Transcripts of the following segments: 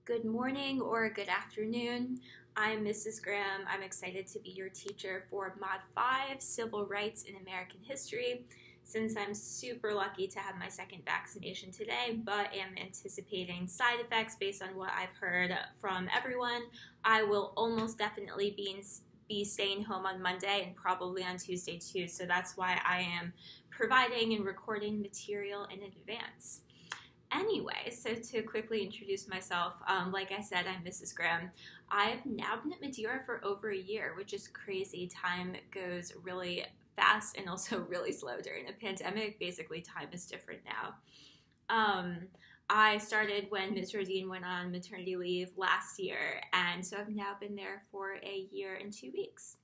Good morning or good afternoon. I'm Mrs. Graham. I'm excited to be your teacher for Mod 5, Civil Rights in American History. Since I'm super lucky to have my second vaccination today, but am anticipating side effects based on what I've heard from everyone, I will almost definitely be staying home on Monday and probably on Tuesday too. So that's why I am providing and recording material in advance. Anyway, so to quickly introduce myself, like I said, I'm Mrs. Graham. I've now been at Madeira for over a year, which is crazy. Time goes really fast and also really slow during a pandemic. Basically, time is different now. I started when Ms. Rosine went on maternity leave last year, and so I've now been there for a year and 2 weeks.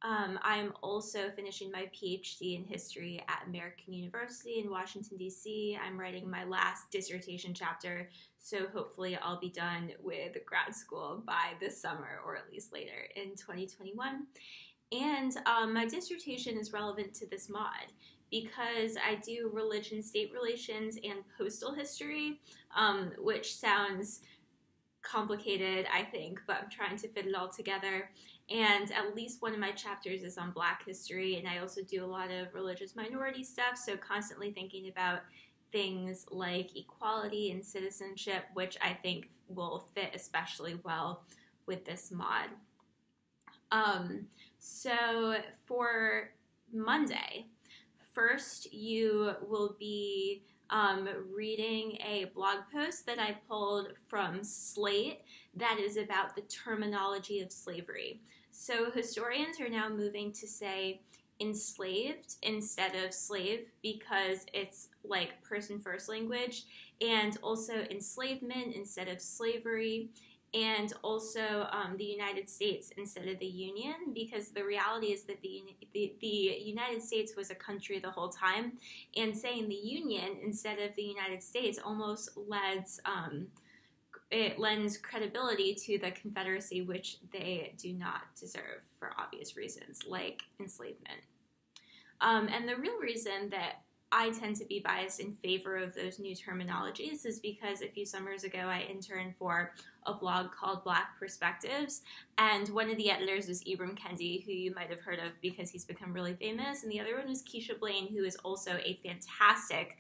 I'm also finishing my PhD in history at American University in Washington, D.C. I'm writing my last dissertation chapter, so hopefully I'll be done with grad school by this summer or at least later in 2021. And my dissertation is relevant to this mod because I do religion, state relations, and postal history, which sounds complicated, I think, but I'm trying to fit it all together. And at least one of my chapters is on Black history, and I also do a lot of religious minority stuff, so constantly thinking about things like equality and citizenship, which I think will fit especially well with this mod. So for Monday, first you will be reading a blog post that I pulled from Slate that is about the terminology of slavery. So historians are now moving to say enslaved instead of slave because it's like person first language, and also enslavement instead of slavery, and also the United States instead of the Union, because the reality is that the United States was a country the whole time, and saying the Union instead of the United States almost lends credibility to the Confederacy, which they do not deserve for obvious reasons, like enslavement. And the real reason that I tend to be biased in favor of those new terminologies is because a few summers ago I interned for a blog called Black Perspectives, and one of the editors was Ibram Kendi, who you might have heard of because he's become really famous, and the other one was Keisha Blaine, who is also a fantastic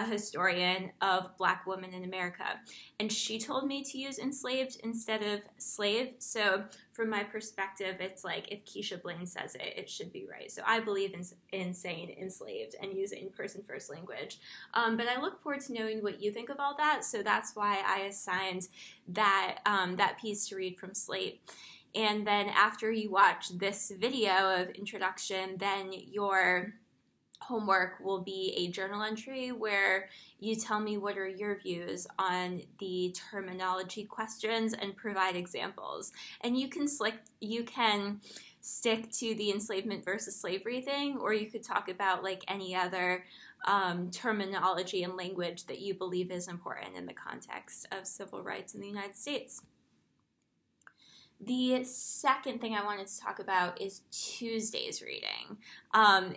historian of Black women in America, and she told me to use enslaved instead of slave. So from my perspective, it's like if Keisha Blaine says it, it should be right. So I believe in saying enslaved and using person first language, but I look forward to knowing what you think of all that, so that's why I assigned that piece to read from Slate. And then after you watch this video of introduction, then your homework will be a journal entry where you tell me what are your views on the terminology questions and provide examples. And you can stick to the enslavement versus slavery thing, or you could talk about like any other terminology and language that you believe is important in the context of civil rights in the United States. The second thing I wanted to talk about is Tuesday's reading.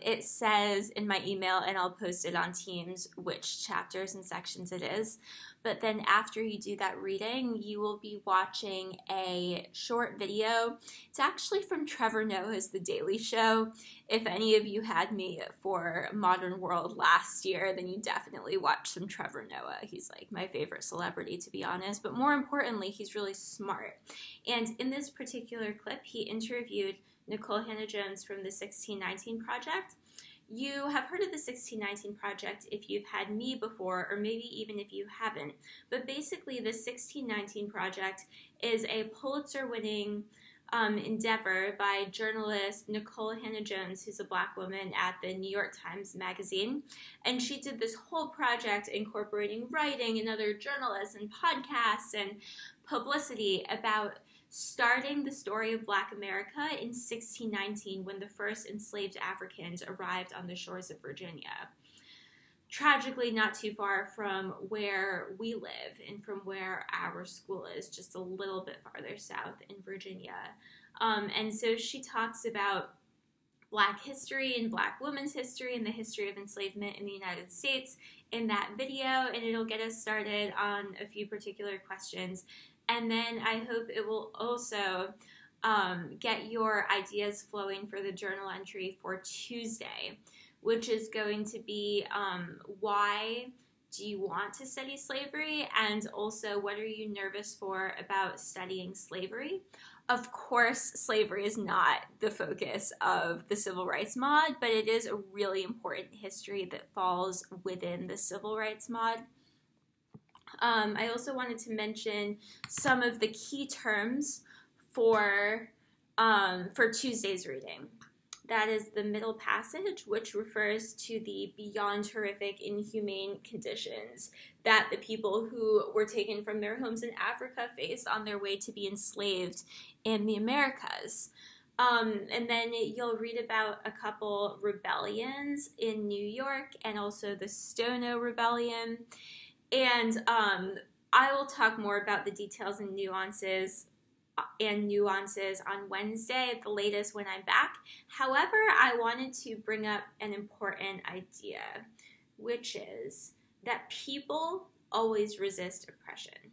It says in my email, and I'll post it on Teams, which chapters and sections it is. But then after you do that reading, you will be watching a short video. It's actually from Trevor Noah's The Daily Show. If any of you had me for Modern World last year, then you definitely watch some Trevor Noah. He's like my favorite celebrity, to be honest. But more importantly, he's really smart. And in this particular clip, he interviewed Nicole Hannah-Jones from the 1619 Project. You have heard of the 1619 Project if you've had me before, or maybe even if you haven't. But basically, the 1619 Project is a Pulitzer-winning endeavor by journalist Nicole Hannah-Jones, who's a Black woman at the New York Times Magazine. And she did this whole project incorporating writing and other journalists and podcasts and publicity about starting the story of Black America in 1619 when the first enslaved Africans arrived on the shores of Virginia. Tragically, not too far from where we live and from where our school is, just a little bit farther south in Virginia. And so she talks about Black history and Black women's history and the history of enslavement in the United States in that video, and it'll get us started on a few particular questions. And then I hope it will also get your ideas flowing for the journal entry for Tuesday, which is going to be why do you want to study slavery, and also what are you nervous for about studying slavery. Of course, slavery is not the focus of the Civil Rights Mod, but it is a really important history that falls within the Civil Rights Mod. I also wanted to mention some of the key terms for Tuesday's reading. That is the middle passage, which refers to the beyond horrific, inhumane conditions that the people who were taken from their homes in Africa faced on their way to be enslaved in the Americas. And then you'll read about a couple rebellions in New York and also the Stono Rebellion. And I will talk more about the details and nuances on Wednesday at the latest when I'm back. However, I wanted to bring up an important idea, which is that people always resist oppression.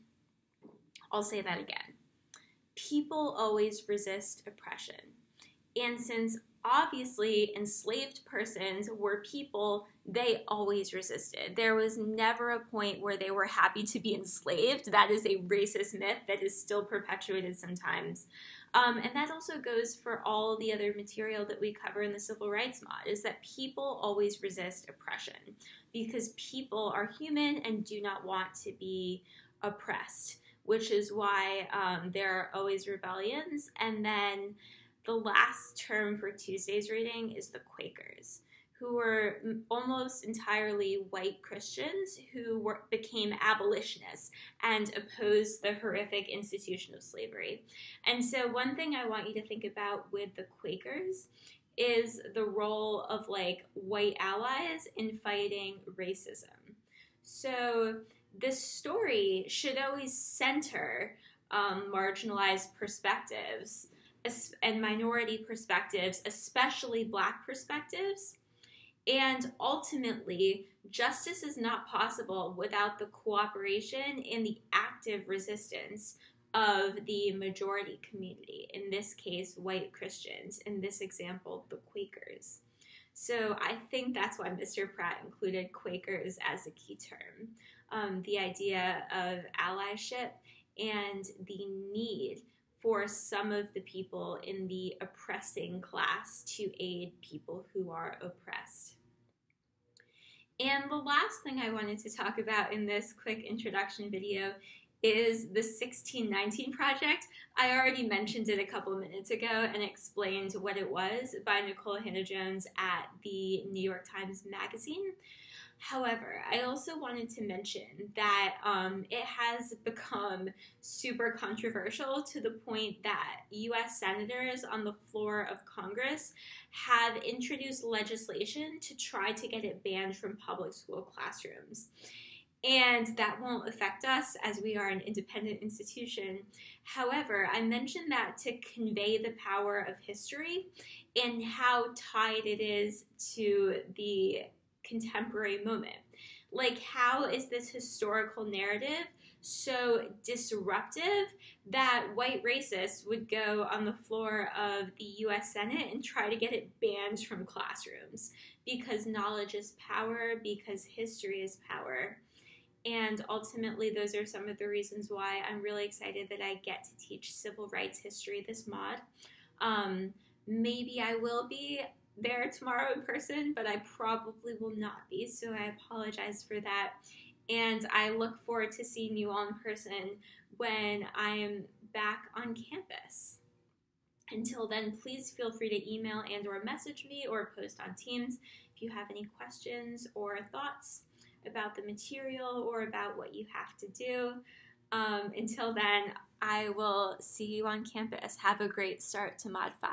I'll say that again. People always resist oppression. And since obviously enslaved persons were people, they always resisted. There was never a point where they were happy to be enslaved. That is a racist myth that is still perpetuated sometimes. And that also goes for all the other material that we cover in the Civil Rights Mod, is that people always resist oppression because people are human and do not want to be oppressed, which is why there are always rebellions. And then the last term for Tuesday's reading is the Quakers, who were almost entirely white Christians who became abolitionists and opposed the horrific institution of slavery. And so one thing I want you to think about with the Quakers is the role of like white allies in fighting racism. So this story should always center marginalized perspectives and minority perspectives, especially Black perspectives. And ultimately, justice is not possible without the cooperation and the active resistance of the majority community, in this case, white Christians, in this example, the Quakers. So I think that's why Mr. Pratt included Quakers as a key term, the idea of allyship and the need for some of the people in the oppressing class to aid people who are oppressed. And the last thing I wanted to talk about in this quick introduction video is the 1619 Project. I already mentioned it a couple minutes ago and explained what it was by Nicole Hannah-Jones at the New York Times Magazine. However, I also wanted to mention that it has become super controversial to the point that U.S. senators on the floor of Congress have introduced legislation to try to get it banned from public school classrooms. And that won't affect us as we are an independent institution. However, I mentioned that to convey the power of history and how tied it is to the contemporary moment. Like, how is this historical narrative so disruptive that white racists would go on the floor of the U.S. Senate and try to get it banned from classrooms? Because knowledge is power, because history is power. And ultimately, those are some of the reasons why I'm really excited that I get to teach civil rights history this mod. Maybe I will be there tomorrow in person, but I probably will not be, so I apologize for that. And I look forward to seeing you all in person when I'm back on campus. Until then, please feel free to email and or message me or post on Teams if you have any questions or thoughts about the material or about what you have to do. Until then, I will see you on campus. Have a great start to Mod 5.